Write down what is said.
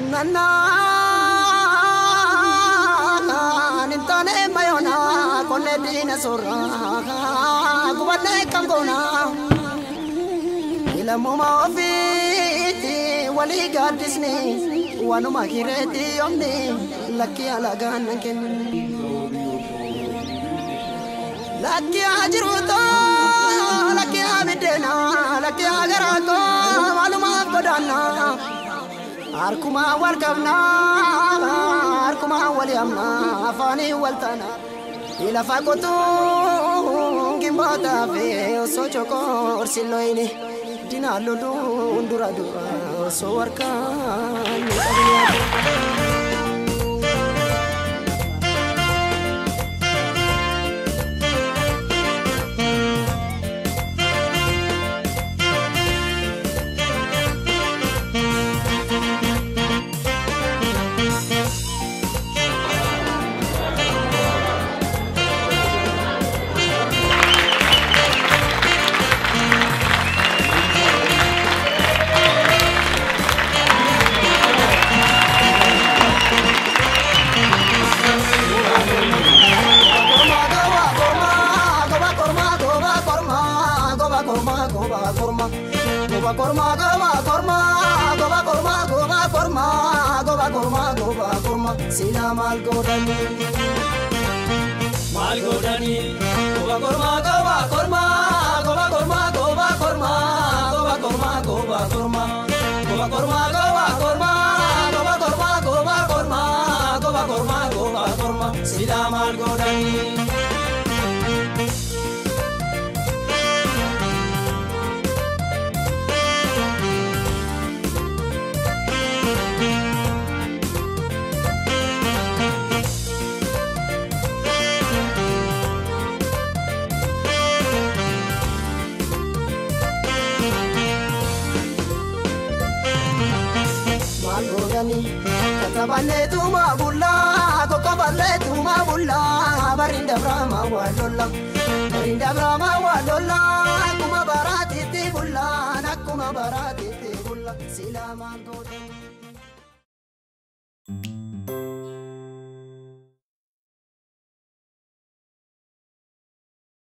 nana nintane mayona konne dina sorra kubane kangona ila moma ofiti wali gadisni wanu makireti yomni lakki alagan ken lakki ajruto lakki abidena lakki agarato maluma godana arkuma walkabna arkuma waliamna afani waltana ila fakotu gimbata fe sochoko orsiloini dinalulu undura dura so warkan sila malgodani goba korma goba korma goba korma goba korma goba korma goba korma goba korma goba korma goba korma goba korma goba korma goba korma sila malgodani katabane tuma bulla kokobale tuma bulla barinda brahma walolla kuma barati ti bulla nakuma barati ti bulla sila man